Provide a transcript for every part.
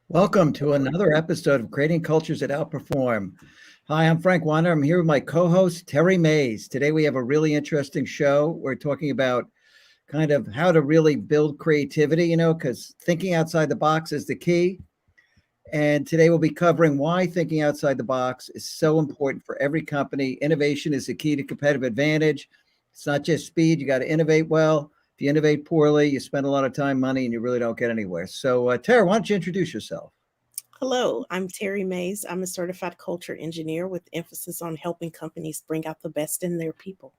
Welcome to another episode of Creating Cultures that Outperform. Hi, I'm Frank Wander. I'm here with my co-host, Terri Mays. Today we have a really interesting show. We're talking about kind of how to really build creativity, because thinking outside the box is the key. And today we'll be covering why thinking outside the box is so important for every company. Innovation is the key to competitive advantage. It's not just speed. You got to innovate well. If you innovate poorly, you spend a lot of time, money, and you really don't get anywhere. So, Tara, why don't you introduce yourself? Hello, I'm Terri Mays. I'm a certified culture engineer with emphasis on helping companies bring out the best in their people.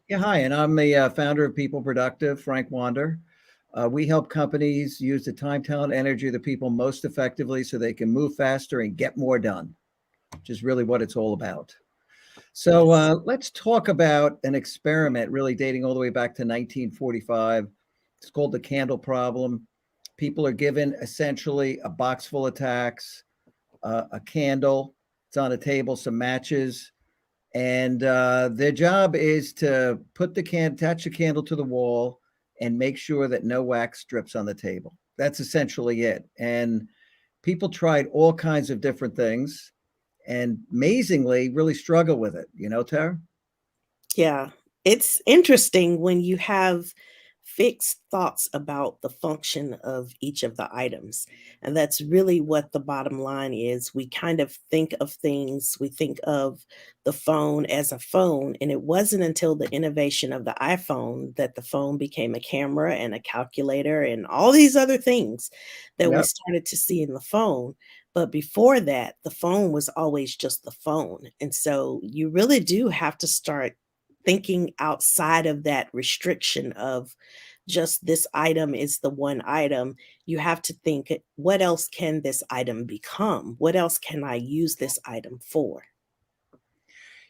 Yeah, hi, and I'm the founder of PeopleProductive, Frank Wander. We help companies use the time, talent, energy of the people most effectively so they can move faster and get more done, which is really what it's all about. So Yes. let's talk about an experiment really dating all the way back to 1945. It's called the candle problem. People are given essentially a box full of tacks, a candle, it's on a table, some matches, and their job is to attach the candle to the wall and make sure that no wax drips on the table. That's essentially it. And people tried all kinds of different things and amazingly really struggle with it, Tara? Yeah, it's interesting when you have fixed thoughts about the function of each of the items. And that's really what the bottom line is. We kind of think of things, we think of the phone as a phone. And it wasn't until the innovation of the iPhone that the phone became a camera and a calculator and all these other things that we Yep. started to see in the phone. But before that, the phone was always just the phone. And so you really do have to start thinking outside of that restriction of just this item is the one item. You have to think, what else can this item become? What else can I use this item for?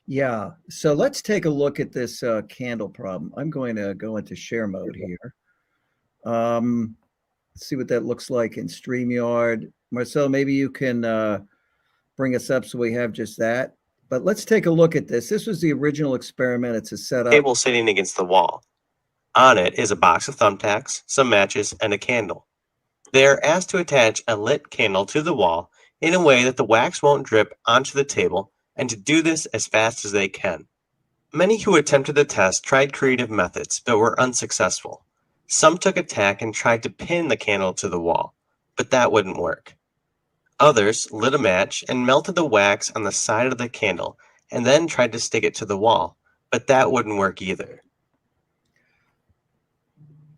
Yeah. So let's take a look at this candle problem. I'm going to go into share mode here. Um, see what that looks like in StreamYard. Marcel, maybe you can bring us up so we have just that. But let's take a look at this. This was the original experiment. It's a setup. Table sitting against the wall. On it is a box of thumbtacks, some matches, and a candle. They are asked to attach a lit candle to the wall in a way that the wax won't drip onto the table and to do this as fast as they can. Many who attempted the test tried creative methods but were unsuccessful. Some took a tack and tried to pin the candle to the wall, but that wouldn't work. Others lit a match and melted the wax on the side of the candle and then tried to stick it to the wall, but that wouldn't work either.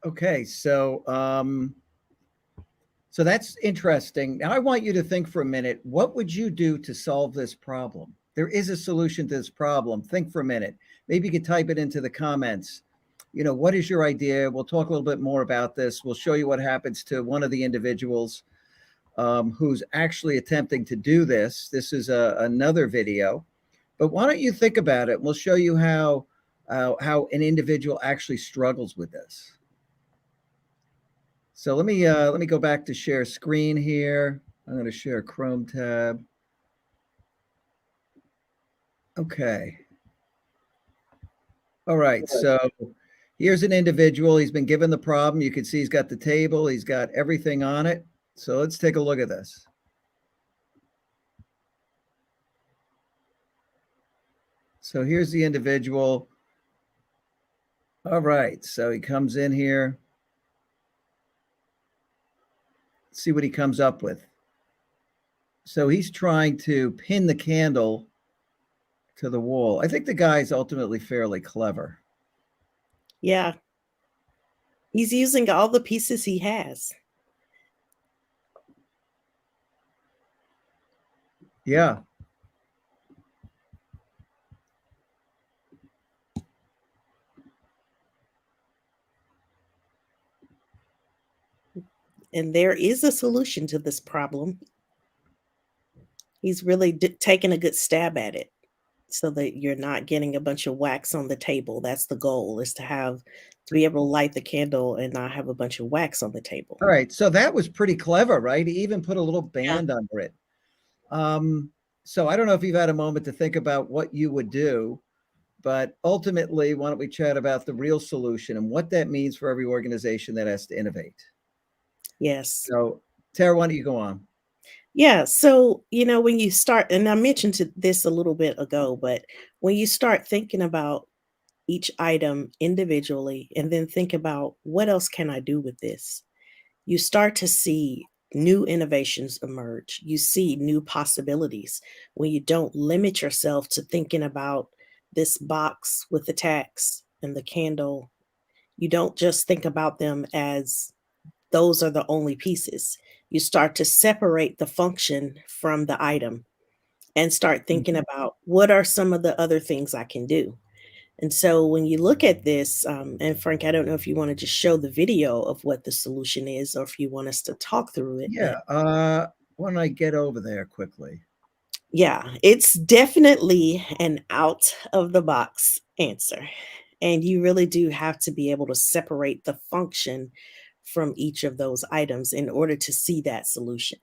Okay, so that's interesting. Now I want you to think for a minute, what would you do to solve this problem? There is a solution to this problem. Think for a minute. Maybe you could type it into the comments. What is your idea? We'll talk a little bit more about this. We'll show you what happens to one of the individuals who's actually attempting to do this. This is another video, but why don't you think about it? We'll show you how an individual actually struggles with this. So let me go back to share screen here. I'm going to share a Chrome tab. Okay. All right. So here's an individual. He's been given the problem. You can see he's got the table. He's got everything on it. So let's take a look at this. So here's the individual. All right. So he comes in here. See what he comes up with. So he's trying to pin the candle to the wall. I think the guy's ultimately fairly clever. Yeah. He's using all the pieces he has. Yeah. And there is a solution to this problem. He's really taking a good stab at it so that you're not getting a bunch of wax on the table. That's the goal, is to be able to light the candle and not have a bunch of wax on the table. All right. So that was pretty clever, right? He even put a little band Yeah. under it. So I don't know if you've had a moment to think about what you would do, but ultimately, why don't we chat about the real solution and what that means for every organization that has to innovate? Yes. So Tara, why don't you go on? Yeah. So, when you start, and I mentioned this a little bit ago, but when you start thinking about each item individually and then think about what else can I do with this, you start to see new innovations emerge. You see new possibilities when you don't limit yourself to thinking about this box with the tax and the candle. You don't just think about them as those are the only pieces. You start to separate the function from the item and start thinking about what are some of the other things I can do. And so when you look at this, and Frank, I don't know if you want to just show the video of what the solution is or if you want us to talk through it. Yeah. Why don't I get over there quickly? Yeah, it's definitely an out of the box answer. And you really do have to be able to separate the function from each of those items in order to see that solution.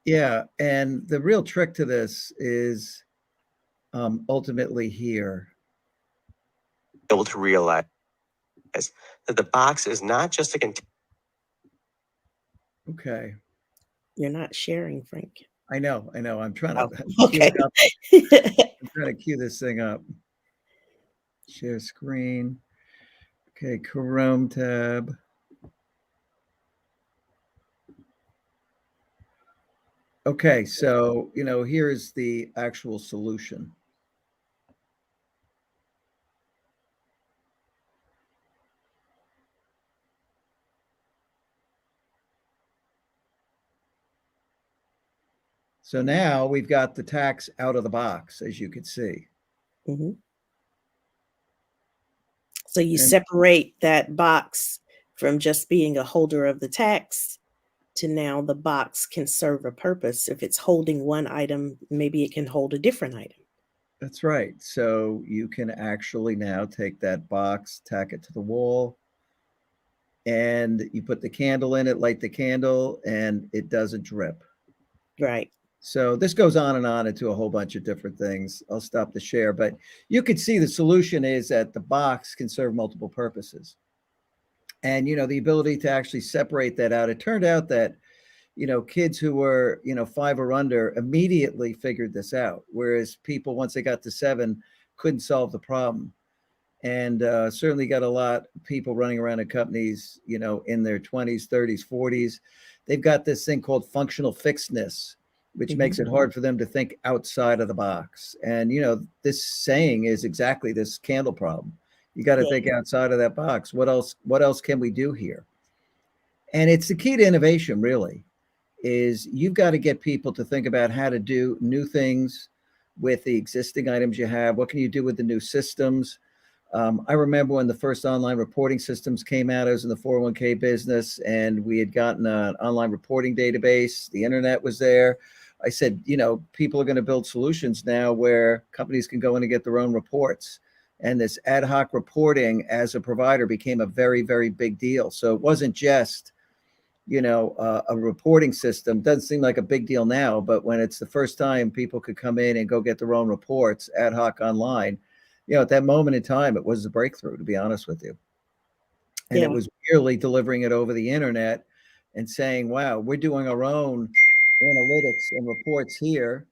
Yeah. And the real trick to this is ultimately here. Able to realize that the box is not just a container. Okay. You're not sharing, Frank. I know. I'm trying Oh, to cue okay. it up. I'm trying to cue this thing up. Share screen. Okay, Chrome tab. Okay, so here's the actual solution. So now we've got the tax out of the box, as you could see. Mhm. So you And separate that box from just being a holder of the tax to now the box can serve a purpose. If it's holding one item, maybe it can hold a different item. that's right. So you can actually now take that box, tack it to the wall, and you put the candle in it, light the candle, and it doesn't drip. Right. So this goes on and on into a whole bunch of different things. I'll stop the share, but you could see the solution is that the box can serve multiple purposes. And the ability to actually separate that out. It turned out that kids who were 5 or under immediately figured this out, whereas people once they got to 7 couldn't solve the problem. And certainly got a lot of people running around in companies in their 20s, 30s, 40s. They've got this thing called functional fixedness, which makes it hard for them to think outside of the box. And this saying is exactly this candle problem. You got to Yeah. think outside of that box. What else can we do here? And it's the key to innovation, really, is you've got to get people to think about how to do new things with the existing items you have. What can you do with the new systems? I remember when the first online reporting systems came out. I was in the 401k business, and we had gotten an online reporting database. The internet was there. I said, people are going to build solutions now where companies can go in and get their own reports. And this ad hoc reporting as a provider became a very, very big deal. So it wasn't just a reporting system. Doesn't seem like a big deal now, but when it's the first time people could come in and go get their own reports ad hoc online, at that moment in time, it was a breakthrough, to be honest with you. And Yeah. it was merely delivering it over the internet and saying, wow, we're doing our own analytics and reports here.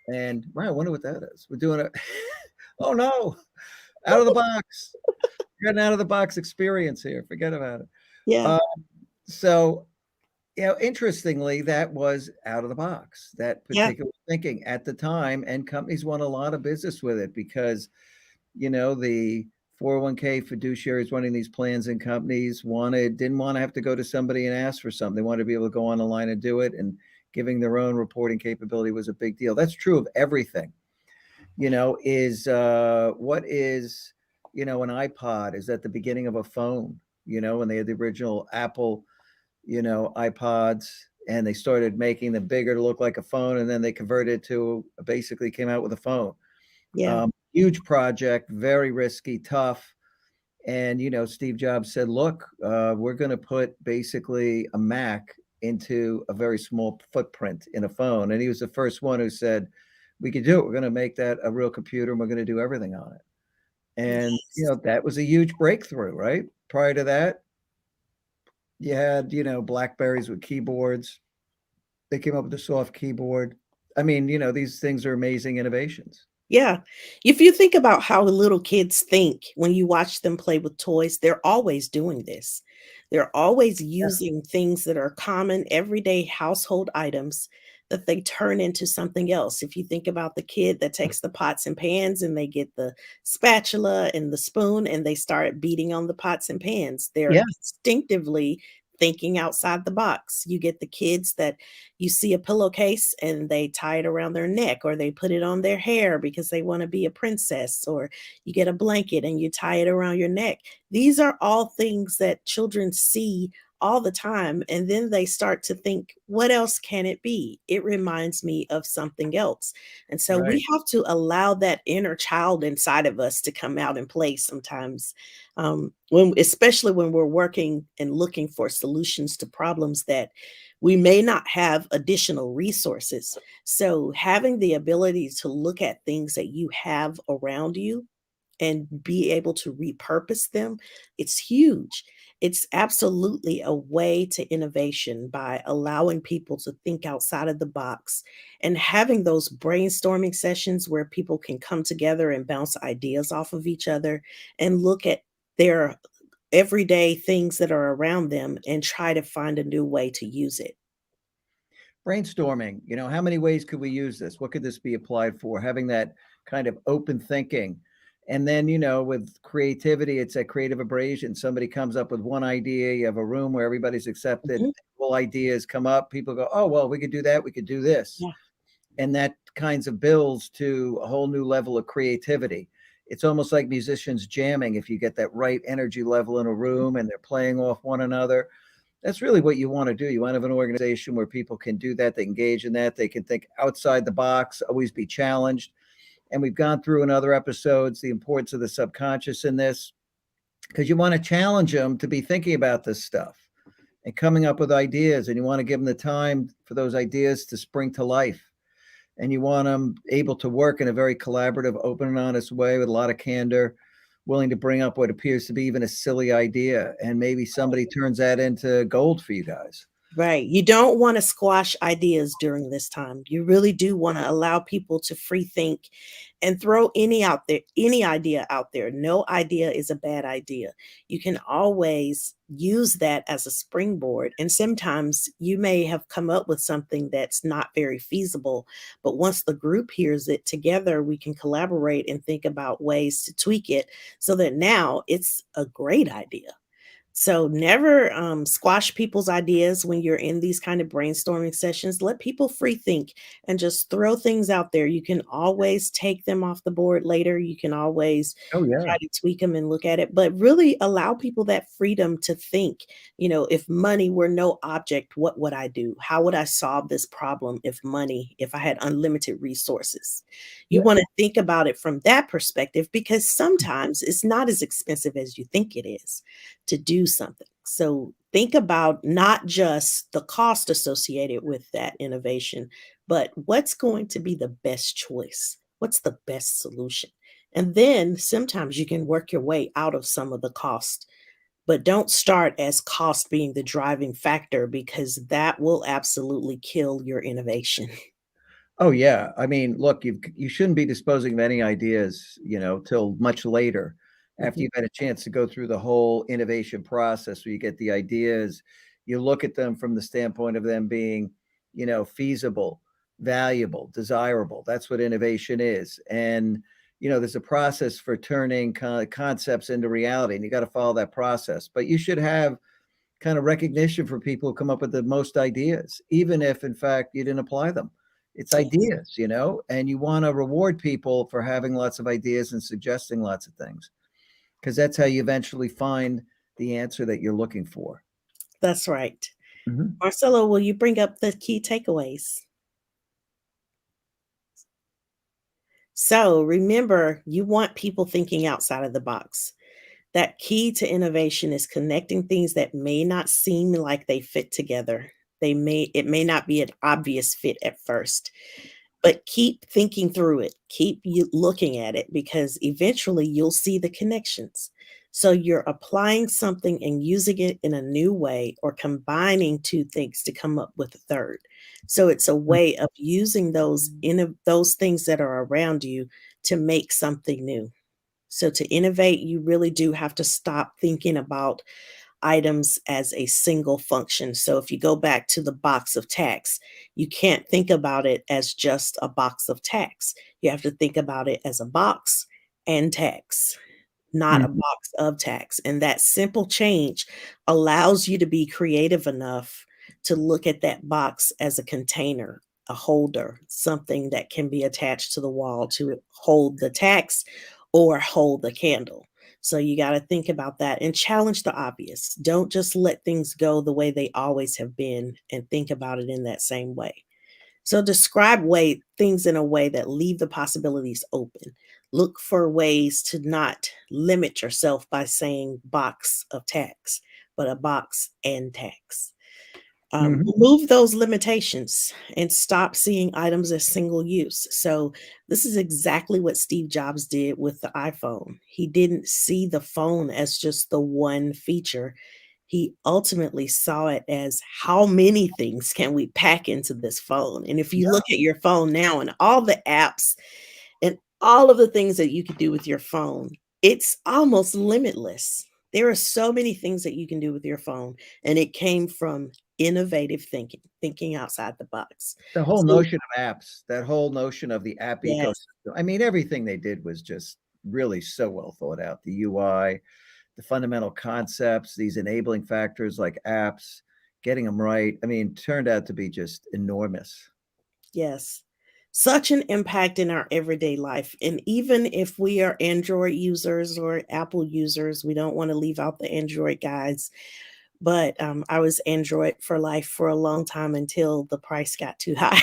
And wow, I wonder what that is. We're doing it. Oh no, out of the box. Got an out of the box experience here. Forget about it. Yeah. So interestingly, that was out of the box, that Yeah. particular thinking at the time, and companies won a lot of business with it because, the 401k fiduciaries running these plans in companies didn't want to have to go to somebody and ask for something. They wanted to be able to go on the line and do it, and giving their own reporting capability was a big deal. That's true of everything. What is, an iPod is at the beginning of a phone, when they had the original Apple iPods, and they started making them bigger to look like a phone, and then they converted to basically came out with a phone. Yeah. Huge project, very risky, tough. And Steve Jobs said, look, we're going to put basically a Mac into a very small footprint in a phone. And he was the first one who said, we could do it. We're going to make that a real computer, and we're going to do everything on it. And Yes. that was a huge breakthrough, right? Prior to that, You had, Blackberries with keyboards. They came up with a soft keyboard. I mean, these things are amazing innovations. Yeah. If you think about how little kids think when you watch them play with toys, they're always doing this. They're always Yeah. using things that are common, everyday household items that they turn into something else. If you think about the kid that takes the pots and pans and they get the spatula and the spoon and they start beating on the pots and pans, they're Yeah. instinctively thinking outside the box. You get the kids that you see a pillowcase and they tie it around their neck or they put it on their hair because they want to be a princess, or you get a blanket and you tie it around your neck. These are all things that children see all the time, and then they start to think, what else can it be? It reminds me of something else. And so Right. we have to allow that inner child inside of us to come out and play sometimes, when especially when we're working and looking for solutions to problems that we may not have additional resources. So having the ability to look at things that you have around you and be able to repurpose them, it's huge. It's absolutely a way to innovation by allowing people to think outside of the box and having those brainstorming sessions where people can come together and bounce ideas off of each other and look at their everyday things that are around them and try to find a new way to use it. Brainstorming, how many ways could we use this? What could this be applied for? Having that kind of open thinking. And then, with creativity, it's a creative abrasion. Somebody comes up with one idea, you have a room where everybody's accepted, Mhm. all ideas come up, people go, oh, well, we could do that, we could do this. Yeah. And that kinds of builds to a whole new level of creativity. It's almost like musicians jamming. If you get that right energy level in a room and they're playing off one another, that's really what you want to do. You want to have an organization where people can do that, they engage in that, they can think outside the box, always be challenged. And we've gone through in other episodes the importance of the subconscious in this, because you want to challenge them to be thinking about this stuff and coming up with ideas. And you want to give them the time for those ideas to spring to life. And you want them able to work in a very collaborative, open and honest way with a lot of candor, willing to bring up what appears to be even a silly idea. And maybe somebody turns that into gold for you guys. Right. You don't want to squash ideas during this time. You really do want to allow people to free think and throw any idea out there. No idea is a bad idea. You can always use that as a springboard. And sometimes you may have come up with something that's not very feasible, but once the group hears it together, we can collaborate and think about ways to tweak it so that now it's a great idea. So never squash people's ideas when you're in these kind of brainstorming sessions. Let people free think and just throw things out there. You can always take them off the board later. You can always Oh, try yeah. to tweak them and look at it, but really allow people that freedom to think. If money were no object, what would I do? How would I solve this problem if I had unlimited resources? You Yeah. want to think about it from that perspective because sometimes it's not as expensive as you think it is to do something. So think about not just the cost associated with that innovation, but what's going to be the best choice? What's the best solution? And then sometimes you can work your way out of some of the cost, but don't start as cost being the driving factor because that will absolutely kill your innovation. Oh, yeah. I mean, look, you shouldn't be disposing of any ideas, till much later after Mhm. you've had a chance to go through the whole innovation process where you get the ideas, you look at them from the standpoint of them being, feasible, valuable, desirable. That's what innovation is. And, there's a process for turning concepts into reality, and you got to follow that process. But you should have kind of recognition for people who come up with the most ideas, even if in fact you didn't apply them. It's Yes, ideas, and you want to reward people for having lots of ideas and suggesting lots of things, because that's how you eventually find the answer that you're looking for. that's right. Mhm. Marcelo, will you bring up the key takeaways? So remember, you want people thinking outside of the box. That key to innovation is connecting things that may not seem like they fit together. It may not be an obvious fit at first, but keep thinking through it. Keep you looking at it because eventually you'll see the connections. So you're applying something and using it in a new way or combining two things to come up with a third. So it's a way of using those things that are around you to make something new. So to innovate, you really do have to stop thinking about items as a single function. So if you go back to the box of tacks, you can't think about it as just a box of tacks. You have to think about it as a box and tacks, not a Mhm. box of tacks. And that simple change allows you to be creative enough to look at that box as a container, a holder, something that can be attached to the wall to hold the tacks or hold the candle. So you got to think about that and challenge the obvious. Don't just let things go the way they always have been and think about it in that same way. So describe way things in a way that leave the possibilities open. Look for ways to not limit yourself by saying box of tax, but a box and tax. Mhm. Remove those limitations and stop seeing items as single use. So, this is exactly what Steve Jobs did with the iPhone. He didn't see the phone as just the one feature. He ultimately saw it as how many things can we pack into this phone? And if you look at your phone now and all the apps and all of the things that you can do with your phone, it's almost limitless. There are so many things that you can do with your phone, and it came from innovative thinking, thinking outside the box. The whole So, notion of apps, that whole notion of the app yes, ecosystem. I mean, everything they did was just really so well thought out. The UI, the fundamental concepts, these enabling factors like apps, getting them right. I mean, turned out to be just enormous. yes. Such an impact in our everyday life. And even if we are Android users or Apple users, we don't want to leave out the Android guys. But, I was Android for life for a long time until the price got too high,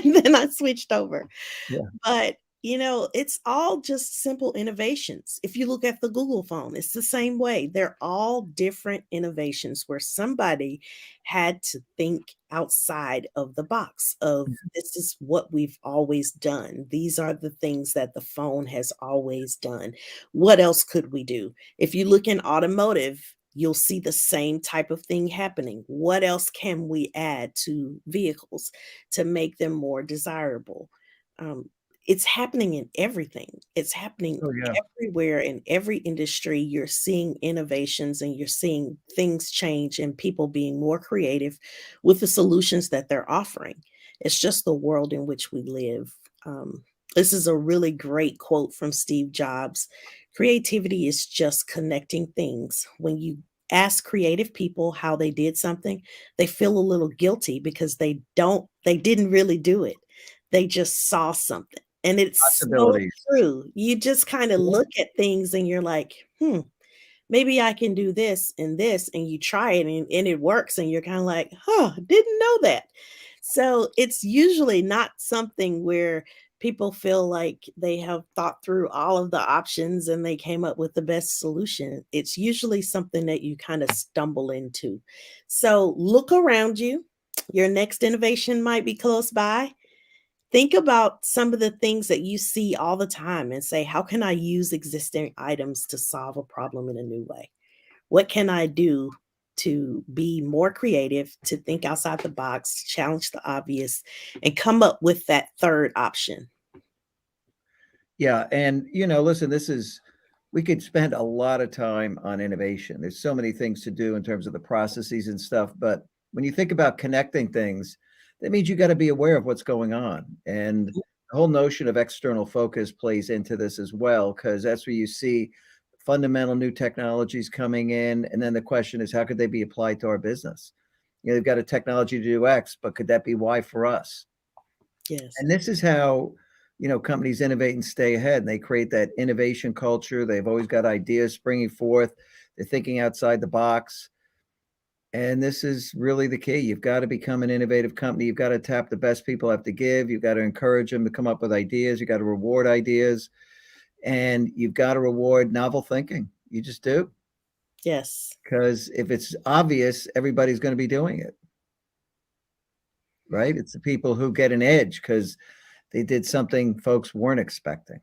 and then I switched over. Yeah. But, it's all just simple innovations. If you look at the Google phone, it's the same way. They're all different innovations where somebody had to think outside of the box of this is what we've always done. These are the things that the phone has always done. What else could we do? If you look in automotive, you'll see the same type of thing happening. What else can we add to vehicles to make them more desirable? Um, it's happening in everything. It's happening Oh, yeah. everywhere in every industry. You're seeing innovations and you're seeing things change and people being more creative with the solutions that they're offering. It's just the world in which we live. This is a really great quote from Steve Jobs. Creativity is just connecting things. When you ask creative people how they did something, they feel a little guilty because they didn't really do it. They just saw something. And it's so Possibilities. true. You just kind of Yeah. look at things and you're like, maybe I can do this, and you try it and it works, and you're kind of like, huh, didn't know that. So it's usually not something where people feel like they have thought through all of the options and they came up with the best solution. It's usually something that you kind of stumble into. So look around you. Your next innovation might be close by. Think about some of the things that you see all the time and say, how can I use existing items to solve a problem in a new way? What can I do to be more creative, to think outside the box, challenge the obvious, and come up with that third option? Yeah, and, listen, we could spend a lot of time on innovation. There's so many things to do in terms of the processes and stuff, but when you think about connecting things, that means you gotta be aware of what's going on, and the whole notion of external focus plays into this as well, because that's where you see fundamental new technologies coming in, and then the question is, how could they be applied to our business? They've got a technology to do X, but could that be Y for us? Yes. And this is how, companies innovate and stay ahead. And they create that innovation culture. They've always got ideas springing forth. They're thinking outside the box. And this is really the key. You've got to become an innovative company. You've got to tap the best people have to give. You've got to encourage them to come up with ideas. You've got to reward ideas. And you've got to reward novel thinking. You just do. Yes. Because if it's obvious, everybody's going to be doing it, right? It's the people who get an edge because they did something folks weren't expecting.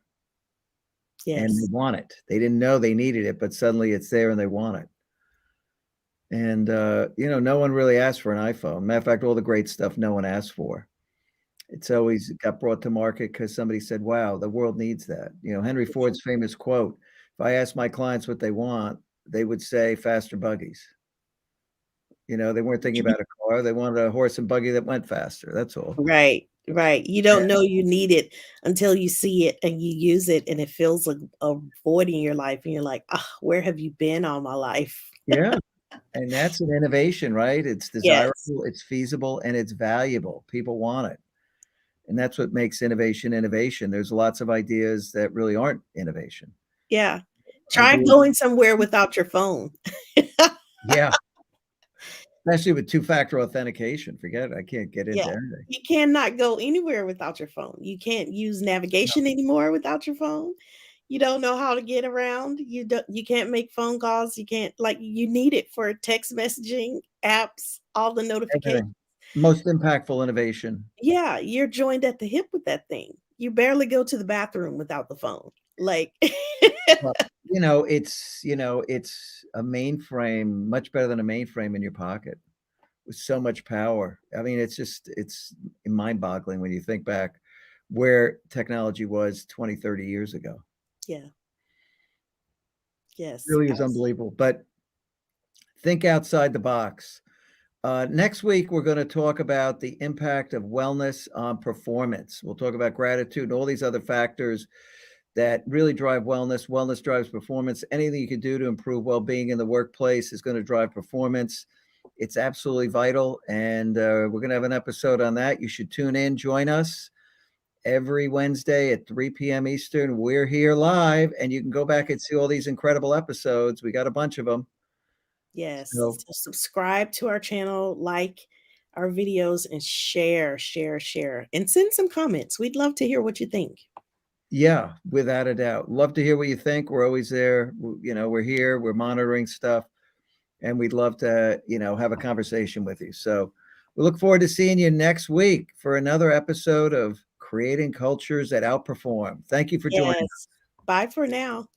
and they Yes. want it. They didn't know they needed it, but suddenly it's there and they want it. And, no one really asked for an iPhone. Matter of fact, all the great stuff no one asked for. It's always got brought to market because somebody said, wow, the world needs that. Henry Ford's famous quote, if I ask my clients what they want, they would say faster buggies. They weren't thinking about a car. They wanted a horse and buggy that went faster. That's all. Right, right. You don't know you need it until you see it and you use it and it feels like a void in your life and you're like, where have you been all my life? Yeah. And that's an innovation, right? It's Yes. desirable, it's feasible, and it's valuable. People want it. And that's what makes innovation innovation. There's lots of ideas that really aren't innovation. Yeah. Try Ideas, going somewhere without your phone. yeah, especially with two-factor authentication. Forget it. I can't get into Yeah. anything. You cannot go anywhere without your phone. You can't use navigation anymore without your phone. You don't know how to get around. You can't make phone calls. You can't you need it for text messaging, apps, all the notifications. Everything. Most impactful innovation. Yeah, you're joined at the hip with that thing. You barely go to the bathroom without the phone. Like Well, it's a mainframe, much better than a mainframe in your pocket with so much power. I mean, it's mind-boggling when you think back where technology was 20, 30 years ago. Yeah. Yes. Really is unbelievable. But think outside the box. Next week, we're going to talk about the impact of wellness on performance. We'll talk about gratitude and all these other factors that really drive wellness. Wellness drives performance. Anything you can do to improve well-being in the workplace is going to drive performance. It's absolutely vital. And we're going to have an episode on that. You should tune in, join us every Wednesday at 3 p.m. Eastern. We're here live, and you can go back and see all these incredible episodes. We got a bunch of them. Yes. So, So subscribe to our channel, like our videos, and share, and send some comments. We'd love to hear what you think. yeah, without a doubt. Love to hear what you think. We're always there. We're here. We're monitoring stuff, and we'd love to, have a conversation with you. So we look forward to seeing you next week for another episode of Creating Cultures that Outperform. Thank you for joining. Yes. Bye for now.